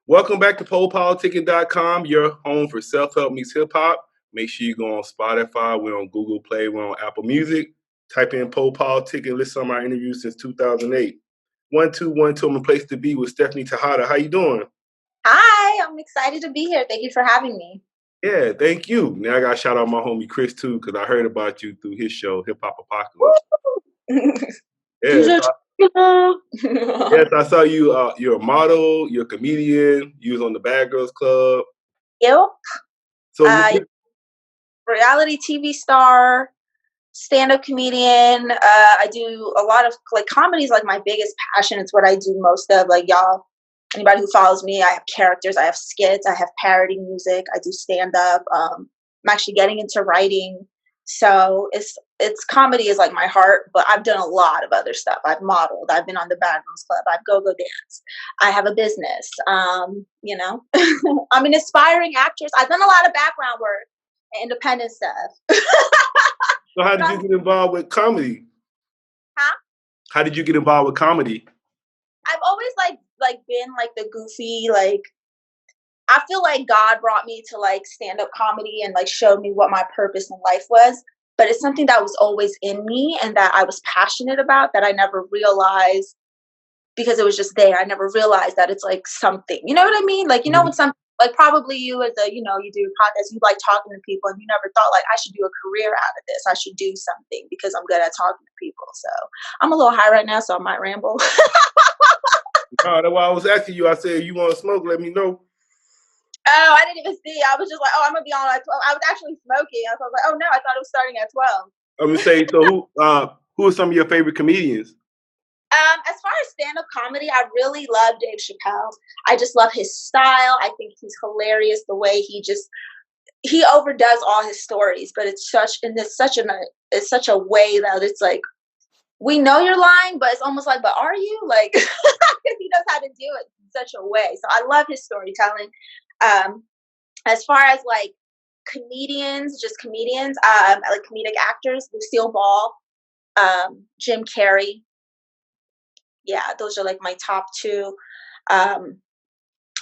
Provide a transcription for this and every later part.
Welcome back to PoPolitickin.com, your home for self-help meets hip-hop. Make sure you go on Spotify. We're on Google Play. We're on Apple Music. Type in PoPolitickin. Listen to some of our interviews since 2008. 1212, I'm a place to be with Stephanie Tejada. How you doing? Hi, I'm excited to be here. Thank you for having me. Yeah, thank you. Now I got to shout out my homie Chris, too, because I heard about you through his show, Hip Hop Apocalypse. Yes, I saw you. You're a model. You're a comedian. You was on the Bad Girls Club. Yep. So, reality TV star, stand-up comedian. I do a lot of comedy is like my biggest passion. It's what I do most of. Like y'all, anybody who follows me, I have characters, I have skits, I have parody music, I do stand-up. I'm actually getting into writing. So it's comedy is like my heart, but I've done a lot of other stuff. I've modeled, I've been on the Bad Girls Club, I've go-go dance, I have a business. I'm an aspiring actress. I've done a lot of background work and independent stuff. So how did you get involved with comedy? Huh? How did you get involved with comedy? I've always been the goofy, I feel like God brought me to stand-up comedy and showed me what my purpose in life was. But it's something that was always in me and that I was passionate about that I never realized because it was just there. I never realized that it's something. You know what I mean? When something probably you as you do a podcast, you like talking to people and you never thought I should do a career out of this. I should do something because I'm good at talking to people. So I'm a little high right now, so I might ramble. No, that's why I was asking you. I said, you want to smoke? Let me know. Oh, I didn't even see. I was just I'm going to be on at 12. I was actually smoking. I was like, oh no, I thought it was starting at 12. I'm going to say, so who are some of your favorite comedians? As far as stand-up comedy, I really love Dave Chappelle. I just love his style. I think he's hilarious the way he overdoes all his stories, but it's such a way that it's we know you're lying, but it's almost but are you? Because he knows how to do it in such a way. So I love his storytelling. As far as comedians, I like comedic actors, Lucille Ball, Jim Carey. Yeah, those are my top two. I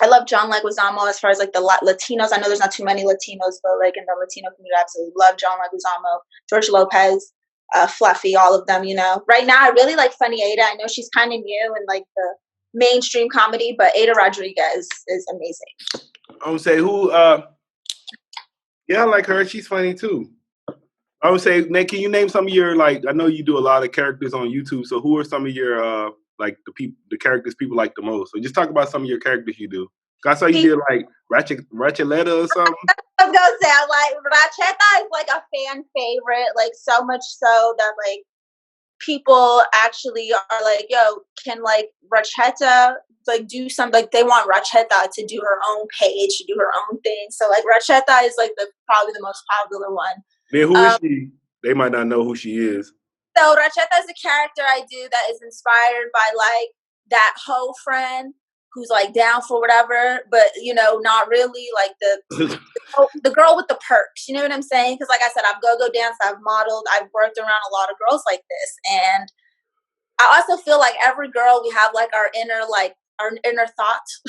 love John Leguizamo as far as the Latinos. I know there's not too many Latinos, but in the Latino community, I absolutely love John Leguizamo, George Lopez, Fluffy, all of them. Right now I really like Funny Ada. I know she's kind of new in the mainstream comedy, but Ada Rodriguez is amazing. I would say who? Yeah, I like her. She's funny too. I would say, Nick, can you name some of your I know you do a lot of characters on YouTube. So who are some of your the characters people like the most? So just talk about some of your characters you do. I saw you did Ratcheletta or something. I was gonna say Ratchetta is a fan favorite, so much so that people actually are yo, can Ratchetta do something, they want Ratchetta to do her own page, to do her own thing. So Ratchetta is probably the most popular one. Man, who is she? They might not know who she is. So Ratchetta is a character I do that is inspired by that hoe friend who's down for whatever, but not really the girl with the perks. You know what I'm saying? Because I said, I've go-go danced, I've modeled, I've worked around a lot of girls like this, and I also feel every girl we have our inner thoughts.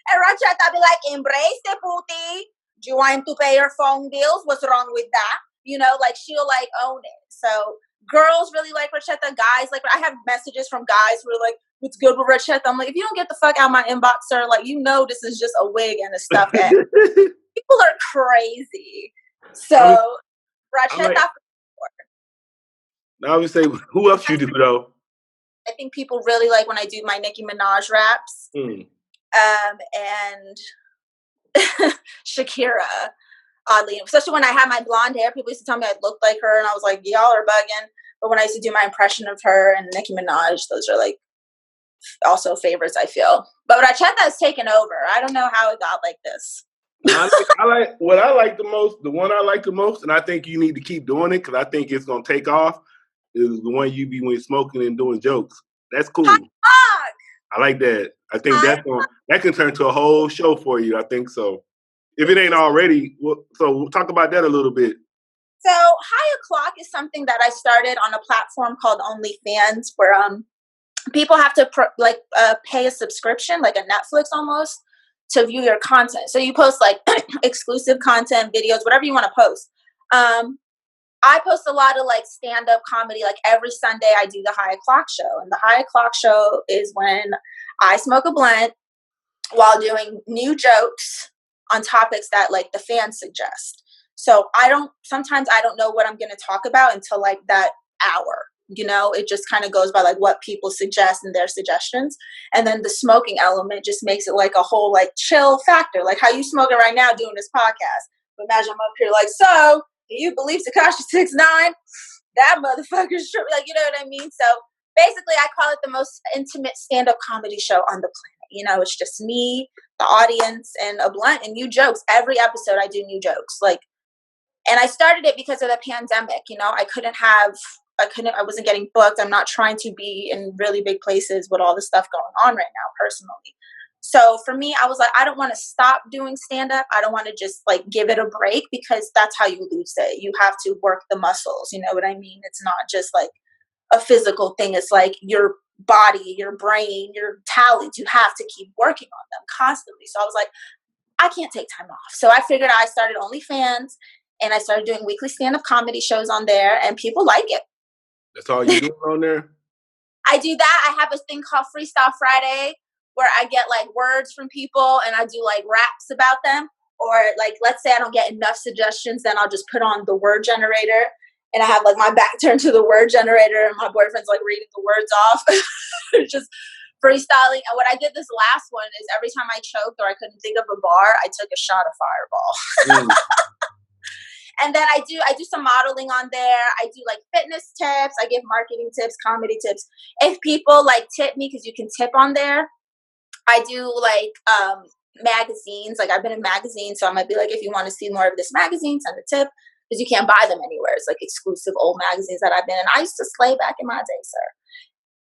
And Ratchetta be embrace the booty. Do you want to pay your phone bills? What's wrong with that? She'll own it. So girls really like Ratchetta. Guys I have messages from guys who are what's good with Ratchetta? I'm if you don't get the fuck out of my inbox, sir, this is just a wig and a stuffed head. People are crazy. So Ratchetta. I would say, who else you do though? I think people really when I do my Nicki Minaj raps. And Shakira, oddly, especially when I had my blonde hair, people used to tell me I looked like her, and I was y'all are bugging. But when I used to do my impression of her and Nicki Minaj, those are also favorites, I feel. But Ratchetta has taken over. I don't know how it got like this. What I like the most, the one I like the most, and I think you need to keep doing it because I think it's gonna take off. Is the one you be when smoking and doing jokes. That's cool. I like that. I think that can turn to a whole show for you. I think so. If it ain't already, so we'll talk about that a little bit. So High O'Clock is something that I started on a platform called OnlyFans, where people have to pay a subscription, like a Netflix almost, to view your content. So you post like exclusive content, videos, whatever you want to post. I post a lot of like stand-up comedy. Like every Sunday I do the High O'Clock show. And the High O'Clock show is when I smoke a blunt while doing new jokes on topics that like the fans suggest. So sometimes I don't know what I'm going to talk about until like that hour. It just kind of goes by like what people suggest and their suggestions. And then the smoking element just makes it like a whole like chill factor. Like how you smoking right now doing this podcast. But imagine I'm up here like, so do you believe Tekashi 6ix9ine? That motherfucker's true. Like, you know what I mean? So basically I call it the most intimate stand-up comedy show on the planet. It's just me, the audience, and a blunt and new jokes. Every episode I do new jokes. And I started it because of the pandemic. I wasn't getting booked. I'm not trying to be in really big places with all the stuff going on right now personally. So for me, I was like, I don't want to stop doing stand-up. I don't want to just like give it a break, because that's how you lose it. You have to work the muscles. You know what I mean? It's not just like a physical thing. It's like your body, your brain, your talents. You have to keep working on them constantly. So I was like, I can't take time off. So I figured I started OnlyFans, and I started doing weekly stand-up comedy shows on there, and people like it. That's all you do on there? I do that. I have a thing called Freestyle Friday, where I get like words from people and I do like raps about them. Or like, let's say I don't get enough suggestions, then I'll just put on the word generator, and I have like my back turned to the word generator, and my boyfriend's like reading the words off. Just freestyling. And what I did this last one is every time I choked or I couldn't think of a bar, I took a shot of Fireball. And then I do some modeling on there. I do like fitness tips. I give marketing tips, comedy tips. If people like tip me, because you can tip on there, I do like magazines. Like I've been in magazines, so I might be like, if you want to see more of this magazine, send a tip, because you can't buy them anywhere. It's like exclusive old magazines that I've been in. I used to slay back in my day, sir.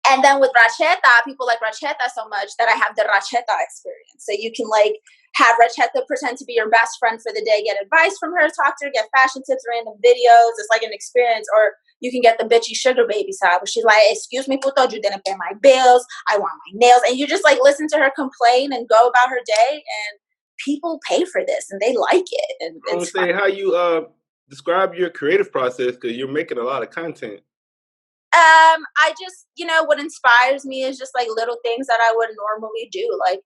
And then with Racheta, people like Racheta so much that I have the Racheta experience. So you can like have Racheta pretend to be your best friend for the day, get advice from her, talk to her, get fashion tips, random videos. It's like an experience. Or you can get the bitchy sugar baby side, where she's like, excuse me, puto, you didn't pay my bills. I want my nails. And you just like listen to her complain and go about her day. And people pay for this and they like it. And I want to say how you describe your creative process, because you're making a lot of content. I just, what inspires me is just like little things that I would normally do. Like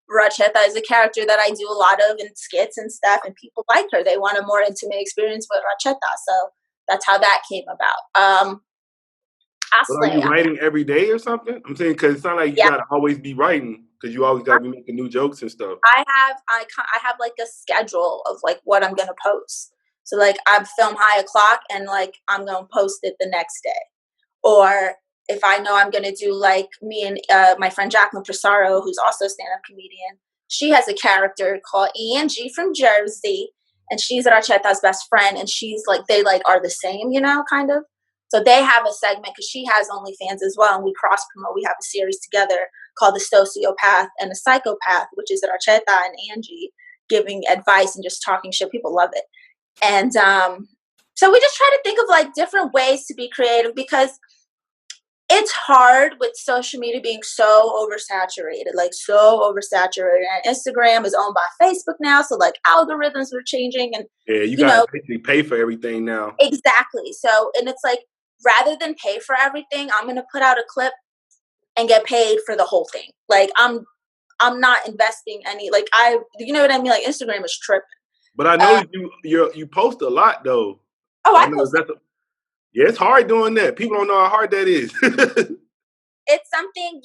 Racheta is a character that I do a lot of in skits and stuff, and people like her. They want a more intimate experience with Racheta. So that's how that came about. But are you writing every day or something? I'm saying, because it's not like you gotta always be writing, because you always gotta be making new jokes and stuff. I have like a schedule of like what I'm gonna post. So like I film High O'Clock, and like I'm gonna post it the next day. Or if I know I'm gonna do like me and my friend Jacqueline Presaro, who's also a stand-up comedian, she has a character called Angie from Jersey, and she's Racheta's best friend, and she's like, they like are the same, kind of. So they have a segment, because she has OnlyFans as well, and we cross promote. We have a series together called The Sociopath and the Psychopath, which is Racheta and Angie giving advice and just talking shit. People love it. And so we just try to think of like different ways to be creative, because it's hard with social media being so oversaturated. And Instagram is owned by Facebook now, so like algorithms are changing, and you gotta basically pay for everything now. Exactly. So, and it's like, rather than pay for everything, I'm gonna put out a clip and get paid for the whole thing. Like I'm not investing any, like you know what I mean? Like Instagram is tripping. But I know you post a lot though. Oh, I post. Yeah, it's hard doing that. People don't know how hard that is. It's something,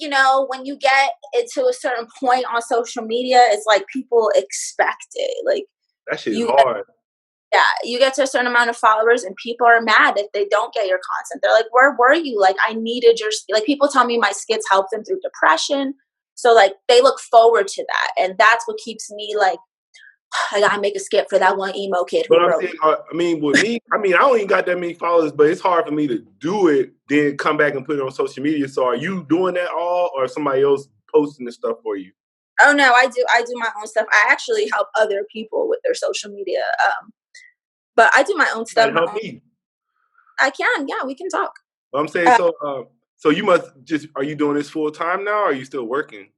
when you get into a certain point on social media, it's like people expect it. Like that shit is hard. You get to a certain amount of followers, and people are mad if they don't get your content. They're like, where were you? Like, I needed your, like, people tell me my skits help them through depression. So like they look forward to that. And that's what keeps me like, I gotta make a skit for that one emo kid. But I'm saying, with me, I don't even got that many followers, but it's hard for me to do it, then come back and put it on social media. So are you doing that all, or somebody else posting the stuff for you? Oh no, I do my own stuff. I actually help other people with their social media. But I do my own stuff. Help me. I can, yeah, we can talk. Well, I'm saying, so So you must are you doing this full time now, or are you still working?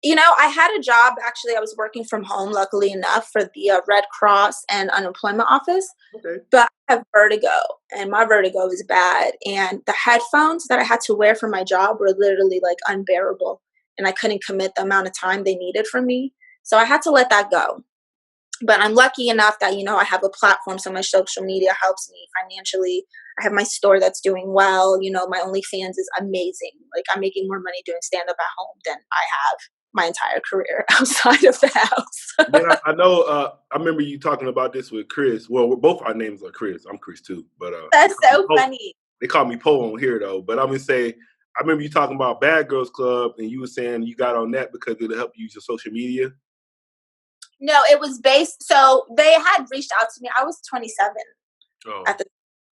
I had a job. Actually, I was working from home, luckily enough, for the Red Cross and unemployment office. Okay. But I have vertigo, and my vertigo is bad. And the headphones that I had to wear for my job were literally like unbearable. And I couldn't commit the amount of time they needed from me. So I had to let that go. But I'm lucky enough that, I have a platform. So my social media helps me financially. I have my store that's doing well. My OnlyFans is amazing. Like, I'm making more money doing stand-up at home than I have my entire career outside of the house. Yeah, I know. I remember you talking about this with Chris. Well, both our names are Chris. I'm Chris too, but That's so funny. They call me Po on here though. But I'm gonna say, I remember you talking about Bad Girls Club, and you were saying you got on that because it'll help you use your social media. No, it was based. So they had reached out to me. I was 27 at the,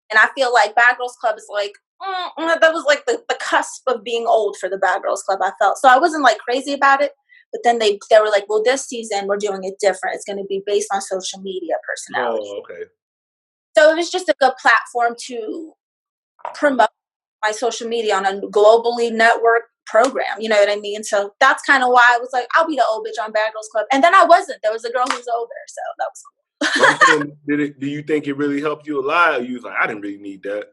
and I feel like Bad Girls Club is like that was like the cusp of being old for the Bad Girls Club. I felt so I wasn't like crazy about it. But then they were like, well, this season we're doing it different. It's going to be based on social media personality. Oh, okay. So it was just a good platform to promote my social media on a globally networked program. You know what I mean? So that's kind of why I was like, I'll be the old bitch on Bad Girls Club. And then I wasn't. There was a girl who was older. So that was cool. Do you think it really helped you a lot? Or you was like, I didn't really need that.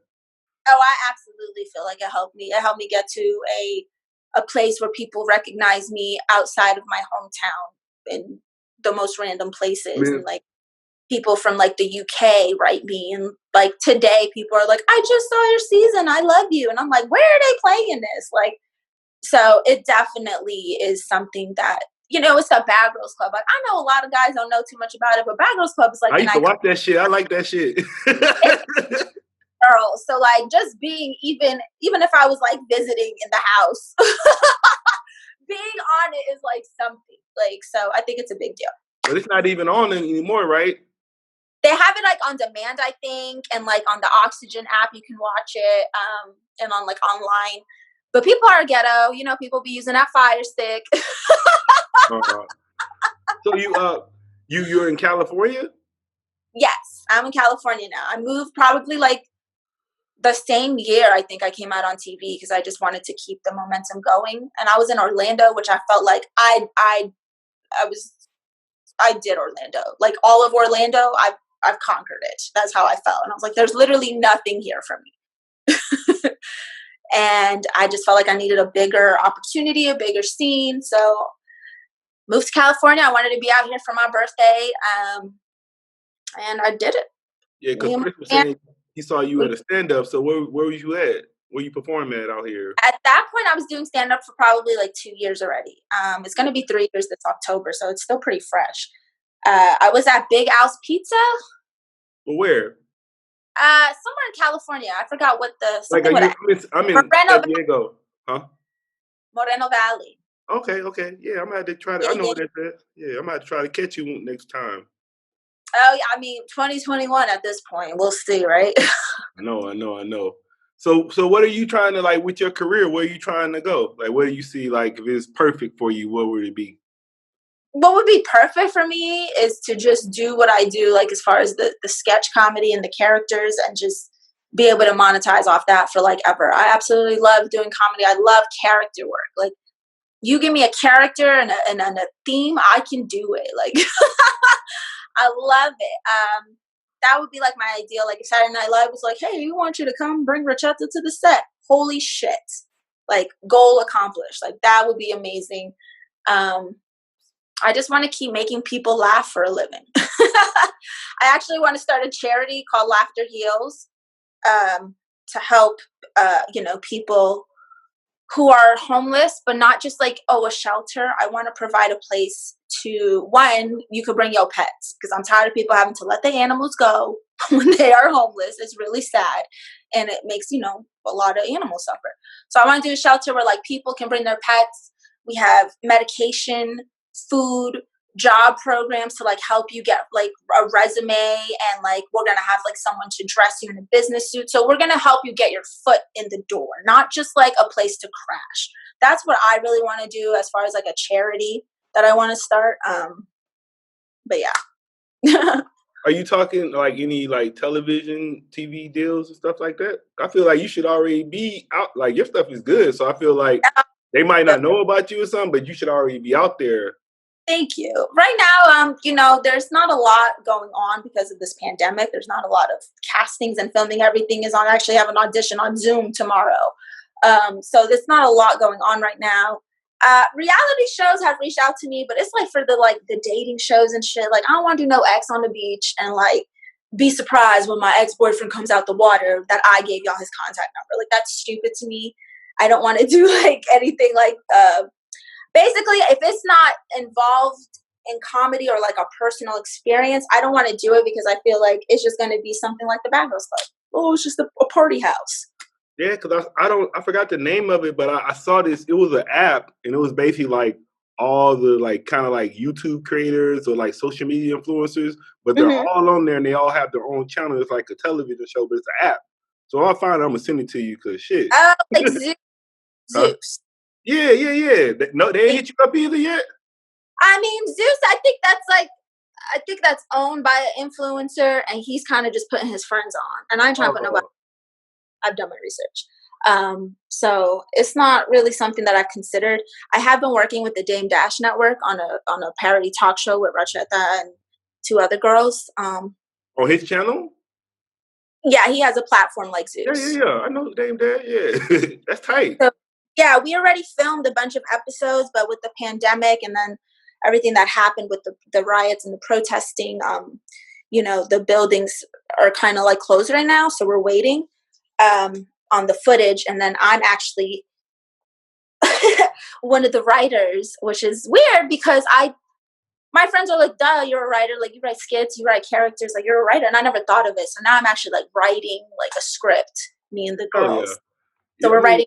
Oh, I absolutely feel like it helped me. It helped me get to a place where people recognize me outside of my hometown in the most random places. Man. And like people from like the UK write me, and like today people are like, I just saw your season, I love you. And I'm like, where are they playing this? Like, so it definitely is something that, it's the Bad Girls Club. Like, I know a lot of guys don't know too much about it, but Bad Girls Club is like, I used to watch that shit. I like that shit. Girl. So like just being even if I was like visiting in the house, being on it is like something. Like, so I think it's a big deal. But it's not even on anymore, right? They have it like on demand, I think, and like on the Oxygen app you can watch it, and on like online. But people are ghetto, people be using that Fire Stick. So you're in California? Yes, I'm in California now. I moved probably like the same year. I think I came out on TV because I just wanted to keep the momentum going. And I was in Orlando, which I felt like I did Orlando. Like all of Orlando, I've conquered it. That's how I felt. And I was like, there's literally nothing here for me. And I just felt like I needed a bigger opportunity, a bigger scene. So moved to California. I wanted to be out here for my birthday. And I did it. Yeah, because Chris was saying he saw you at a stand-up. So where were you at? Where you performing at out here? At that point, I was doing stand-up for probably like 2 years already. It's going to be 3 years this October, so it's still pretty fresh. I was at Big Al's Pizza. Well, where? Somewhere in California. I forgot what the... I'm in San Diego. Huh? Moreno Valley. Okay. Yeah, I'm going to have to try to... I know what that's at. Yeah, I'm going to have to try to catch you next time. Oh, yeah. I mean, 2021 at this point. We'll see, right? I know. So what are you trying to, like, with your career, where are you trying to go? Like, where do you see, like, if it's perfect for you, what would it be? What would be perfect for me is to just do what I do, like, as far as the sketch comedy and the characters, and just be able to monetize off that for, like, ever. I absolutely love doing comedy. I love character work. Like, you give me a character and a theme, I can do it. Like, I love it. That would be like my ideal. Like if Saturday Night Live was like, hey, we want you to come bring Rachetta to the set. Holy shit. Like, goal accomplished. Like, that would be amazing. I just want to keep making people laugh for a living. I actually want to start a charity called Laughter Heals, to help, people who are homeless, but not just like, a shelter. I want to provide a place to, one, you could bring your pets, because I'm tired of people having to let the animals go when they are homeless. It's really sad. And it makes, a lot of animals suffer. So I want to do a shelter where like people can bring their pets. We have medication, food, job programs to like help you get like a resume, and like we're going to have like someone to dress you in a business suit. So we're going to help you get your foot in the door, not just like a place to crash. That's what I really want to do as far as like a charity that I want to start. But yeah. Are you talking like any like television, TV deals and stuff like that? I feel like you should already be out. Like your stuff is good, so I feel like they might not know about you or something, but you should already be out there. Thank you. Right now, there's not a lot going on because of this pandemic. There's not a lot of castings and filming. Everything is on. I actually have an audition on Zoom tomorrow. So there's not a lot going on right now. Reality shows have reached out to me, but it's like for the dating shows and shit. Like I don't want to do no ex on the beach and like be surprised when my ex-boyfriend comes out the water that I gave y'all his contact number. Like that's stupid to me. I don't want to do like anything like basically, if it's not involved in comedy or like a personal experience, I don't want to do it because I feel like it's just going to be something like the Bad Girls Club. Oh, it's just a party house. Yeah, because I forgot the name of it, but I saw this. It was an app, and it was basically like all the like kind of like YouTube creators or like social media influencers, but they're all on there and they all have their own channel. It's like a television show, but it's an app. So I'll find it, I'm gonna send it to you because shit. Oh, like Zeus. Huh? Yeah. No, they ain't hit you up either yet. I mean, Zeus. I think that's owned by an influencer, and he's kind of just putting his friends on. And I'm trying to put nobody. I've done my research. So it's not really something that I've considered. I have been working with the Dame Dash Network on a parody talk show with Racheta and 2 other girls. On his channel? Yeah, he has a platform like Zeus. Yeah. I know Dame Dash. Yeah, that's tight. So, yeah, we already filmed a bunch of episodes, but with the pandemic and then everything that happened with the riots and the protesting, the buildings are kind of like closed right now. So we're waiting on the footage. And then I'm actually one of the writers, which is weird because my friends are like, duh, you're a writer. Like you write skits, you write characters, like you're a writer. And I never thought of it. So now I'm actually like writing like a script, me and the girls. So we're writing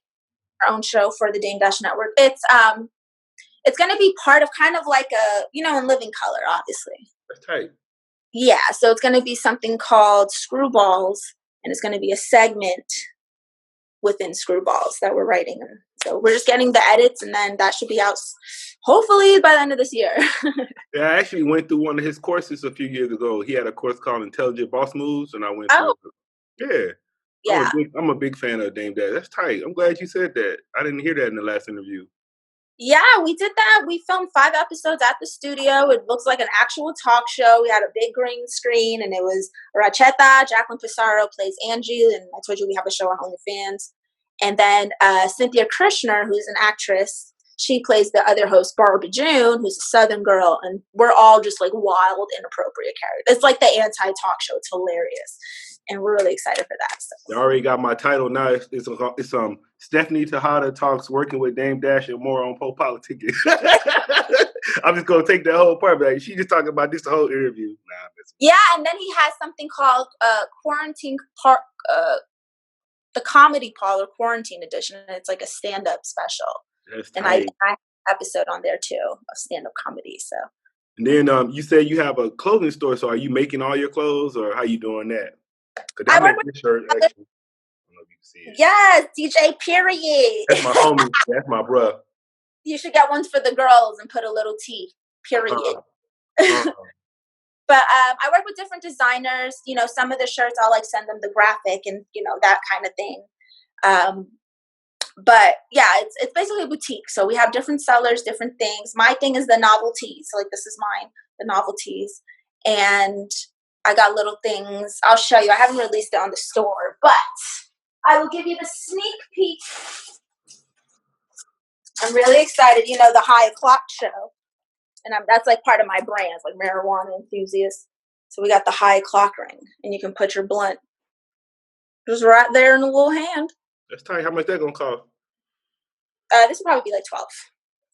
our own show for the Dame Dash Network. It's going to be part of kind of like a, in Living Color, obviously. That's tight. Yeah. So it's going to be something called Screwballs, and it's going to be a segment within Screwballs that we're writing. So we're just getting the edits, and then that should be out hopefully by the end of this year. Yeah, I actually went through one of his courses a few years ago. He had a course called Intelligent Boss Moves, and I went through. Yeah. I'm a big fan of Dame Dash. That's tight. I'm glad you said that. I didn't hear that in the last interview. Yeah, we did that. We filmed 5 episodes at the studio. It looks like an actual talk show. We had a big green screen, and it was Racheta, Jacqueline Pissarro plays Angie, and I told you we have a show on OnlyFans. And then Cynthia Krishner, who's an actress, she plays the other host, Barbara June, who's a Southern girl, and we're all just like wild, inappropriate characters. It's like the anti-talk show. It's hilarious, and we're really excited for that. So. I already got my title now. It's Stephanie Tejada talks working with Dame Dash and more on PoPolitickin. I'm just gonna take that whole part, but like, she just talking about this the whole interview. Yeah, and then he has something called Quarantine Park. The Comedy Parlor Quarantine Edition, and it's like a stand-up special. And I have an episode on there too of stand-up comedy. So. And then you said you have a clothing store. So are you making all your clothes, or how you doing that? I work with shirt, actually. I don't know if you can see it. Yes, DJ Period. That's my homie. That's my bruh. You should get ones for the girls and put a little T. Period. But I work with different designers. Some of the shirts I'll like send them the graphic and that kind of thing. But yeah, it's basically a boutique. So we have different sellers, different things. My thing is the novelties. So like this is mine, the novelties. And I got little things. I'll show you. I haven't released it on the store, but I will give you the sneak peek. I'm really excited. The High O'Clock show. And that's like part of my brand. It's like marijuana enthusiast. So we got the High O'Clock ring. And you can put your blunt just right there in the little hand. That's tight. How much that gonna cost? This would probably be like $12.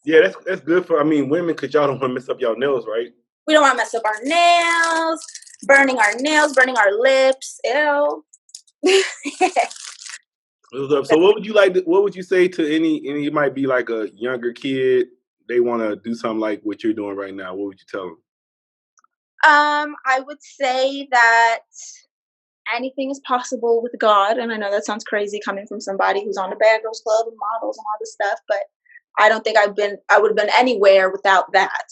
Yeah, that's good for women, because y'all don't want to mess up y'all nails, right? We don't want to mess up our nails, burning our lips. Ew. So what would you say to any it might be like a younger kid, they want to do something like what you're doing right now? What would you tell them? I would say that anything is possible with God. And I know that sounds crazy coming from somebody who's on the Bad Girls Club and models and all this stuff, but I don't think I would have been anywhere without that.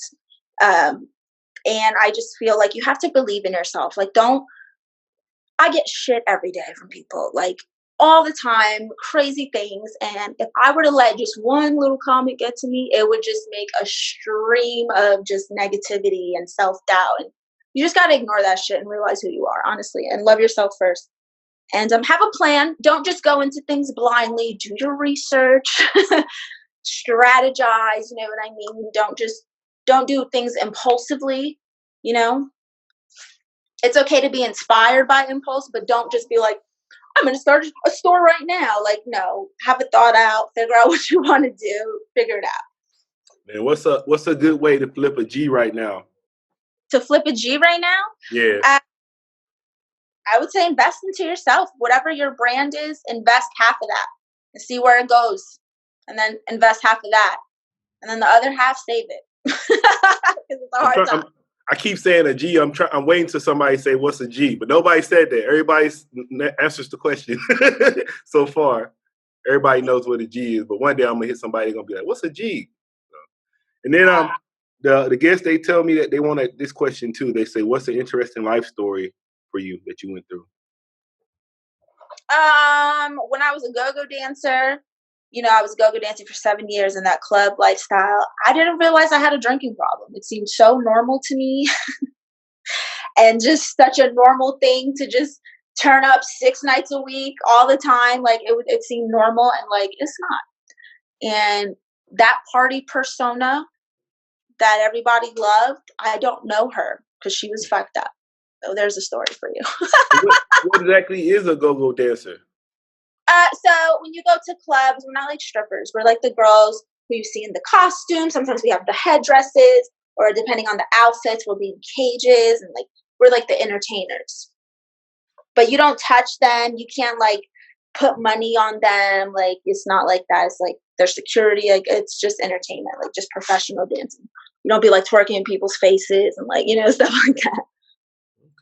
And I just feel like you have to believe in yourself. Like, I get shit every day from people, like all the time, crazy things. And if I were to let just one little comment get to me, it would just make a stream of just negativity and self-doubt. And you just got to ignore that shit and realize who you are, honestly, and love yourself first. And have a plan. Don't just go into things blindly. Do your research, strategize. You know what I mean? Don't do things impulsively. You know, it's okay to be inspired by impulse, but don't just be like, I'm going to start a store right now. Like, no, have it thought out, figure out what you want to do, figure it out. Man, what's a good way to flip a G right now? To flip a G right now? Yeah. I would say invest into yourself. Whatever your brand is, invest half of that and see where it goes. And then invest half of that. And then the other half, save it. Because it's a hard time. I keep saying a G. I'm waiting till somebody say, what's a G? But nobody said that. Everybody answers the question so far. Everybody knows what a G is. But one day I'm going to hit somebody going to be like, what's a G? And then the guests, they tell me that they want this question too. They say, what's an interesting life story for you that you went through? When I was a go-go dancer, I was go-go dancing for 7 years in that club lifestyle. I didn't realize I had a drinking problem. It seemed so normal to me and just such a normal thing to just turn up 6 nights a week all the time. Like it seemed normal, and like, it's not. And that party persona that everybody loved, I don't know her because she was fucked up. So there's a story for you. What exactly is a go-go dancer? So when you go to clubs, we're not like strippers. We're like the girls who you see in the costumes. Sometimes we have the headdresses, or depending on the outfits, we'll be in cages, and like we're like the entertainers. But you don't touch them. You can't like put money on them. Like it's not like that. It's like their security. Like it's just entertainment. Like just professional dancing. You don't be like twerking in people's faces and like stuff like that.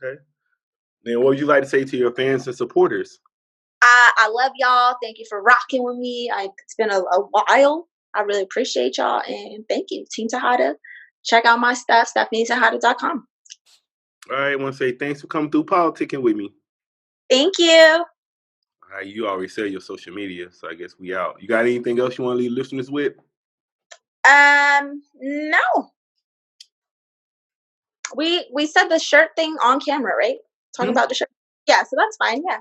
Okay. Then what would you like to say to your fans and supporters? I love y'all. Thank you for rocking with me. It's been a while. I really appreciate y'all. And thank you, Team Tejada. Check out my stuff, StephanieTejada.com. All right. I want to say thanks for coming through Politickin with me. Thank you. All right. You already said your social media, so I guess we out. You got anything else you want to leave listeners with? No. We said the shirt thing on camera, right? Talking about the shirt. Yeah, so that's fine. Yeah.